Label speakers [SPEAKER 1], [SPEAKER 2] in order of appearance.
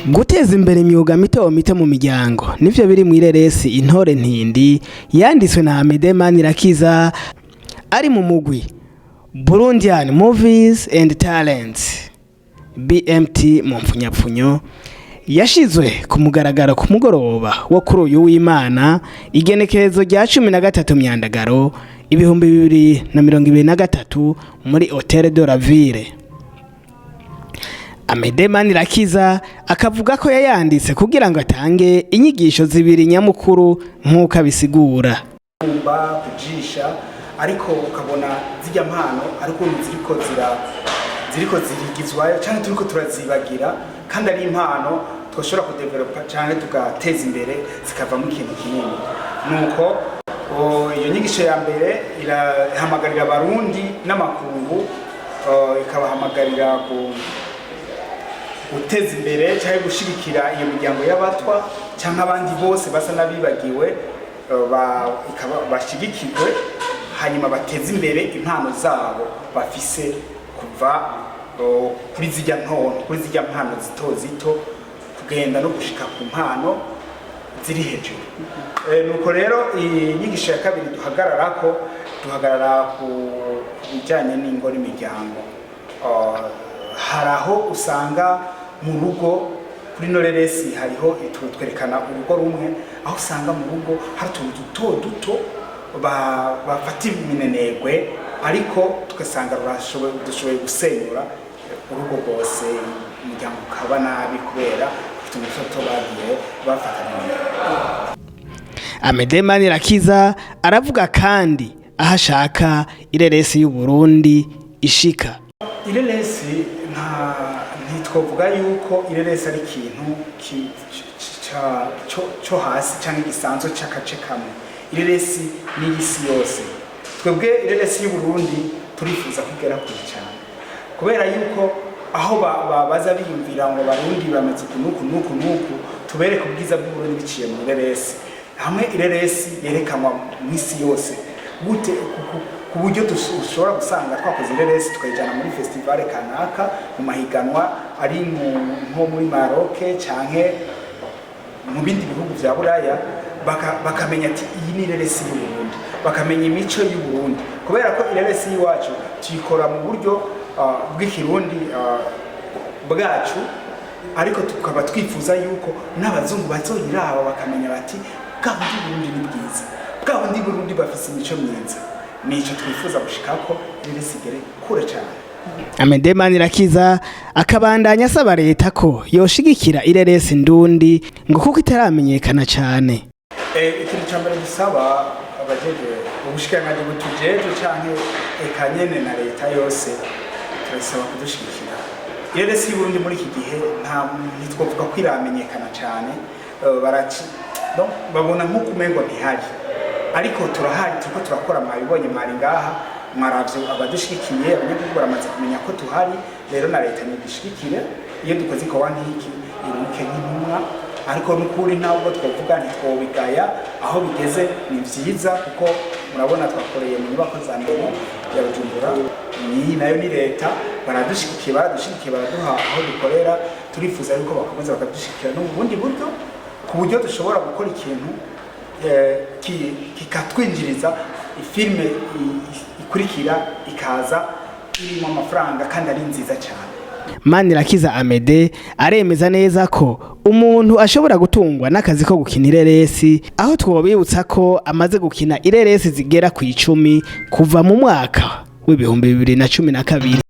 [SPEAKER 1] Guteza imbere imyuga mito mito mu miryango nivyo biri mw'ireresi Intore Ntindi yanditswe na Amede Manirakiza ari mu mugwi Burundian Movies and Talents BMT mu mpfunyapfunyo yashizwe ku mugaragaro ku mugoroba wo kuri uyu w'Imana igenekerezo rya 13 Myandagaro 2023 muri Hotel de la Ville. Amede Manirakiza akavuga ko yayanditse kugira ngo atange inyigisho zibiri nyamukuru nk'uko abisigura.
[SPEAKER 2] Kumba kujisha ariko ukabona zijya mpano ariko ziriko zirigizwayo cyane turiko turazibagira kandi ari impano twoshobora kudevelopa cyane tugateza imbere zikavamo ikintu kinini. Nuko iyo nyigisho ya mbere irahamagarira abarundi n'amakungu ikabahamagarira guteza imbere cyangwa gushigikira iyo miryango y'abatwa cyangwa abandi bose basa nabibagiwe bashigikirwe hanyuma bateze imbere impano zabo bafise kuva kuri zijya ntonto kuri zijya mpano zito kugenda no gushika ku mpano ziri hejuru. Nuko rero inyigisho ya kabiri duhagarara ku bijyanye n'ingo n'imiryango. Haraho usanga mu rugo kuri Noreresi hariho twerekana urugo rumwe aho usanga mu rugo hari utuntu duto bafata iminenegwe ariko tugasanga dushoboye gusenyura urugo rwose umuryango ukaba nabi kubera utuntu duto bagiye bafatanya.
[SPEAKER 1] Amede Manirakiza aravuga kandi ahashaka ireresi y'u Burundi ishika.
[SPEAKER 2] Ireresi ntitwovuga yuko ireresi ari ikintu cyo hasi cyangwa igisanzwe cy'akace kamwe. Ireresi ni isi yose. Twebwe ireresi y'u Burundi turifuza kugera kure cyane kubera yuko aho baza biyumvira ngo Barundi bamaze kunuku tubereke ubwiza bw'u Burundi biciye mu ireresi. Hamwe ireresi yerekanwa mu isi yose gute ku buryo dushobora gusanga twakoze ireresi tukayijana muri festival kanaka mu mahiganwa ari nko muri Maroc canke mu bindi bihugu vya Buraya bakamenya ati iyi ni ireresi y'u Burundi, bakamenya imico y'u Burundi kubera ko ireresi y'iwacu tuyikora mu buryo bw'ikirundi bwacu ariko tukaba twifuza yuko n'abazungu bazoyiraba bakamenya bati bwabundi Burundi ni bwiza, bwabundi Burundi bafise imico myiza. Nico twifuza gushikako ireresi igere kure cyane.
[SPEAKER 1] Amede Manirakiza akabandanya asaba leta ko yoshigikira ireresi ndundi ngo kuko itaramenyekana cyane.
[SPEAKER 2] Ikintu cyambere gisaba abajeje ubushikiranganje butujeje canke ekanyene na leta yose turasaba kudushigikira. Ireresi y'u Burundi muri iki gihe ntitwovuga ko iramenyekana cyane babona nk'uko umengo ntihari ariko turahari turiko turakora mwabibonye mwari ngaha mwaravye abadushigikiye abanyagihugu baramaze kumenya ko tuhari rero na leta nidushyigikire iyo dukoze ikowa nk'iki iruke nk'intumwa ariko n'ukuri ntabwo twavuga ntitwobigaya aho bigeze ni vyiza kuko murabona twakoreye mu nyubako za mbere ya Bujumbura ni nayo ni leta baradushigikiye baraduha aho dukorera turifuza yuko bakomeza bakadushigikira no mu bundi buryo ku buryo dushobora gukora ikintu kikatwinjiriza ifilme ikurikira ikaza irimo amafaranga kandi ari nziza cyane.
[SPEAKER 1] Manirakiza Amede aremeza neza ko umuntu ashobora gutungwa n'akazi ko gukina ireresi aho twobibutsa ko amaze gukina ireresi zigera ku 10 kuva mu mwaka w'2012.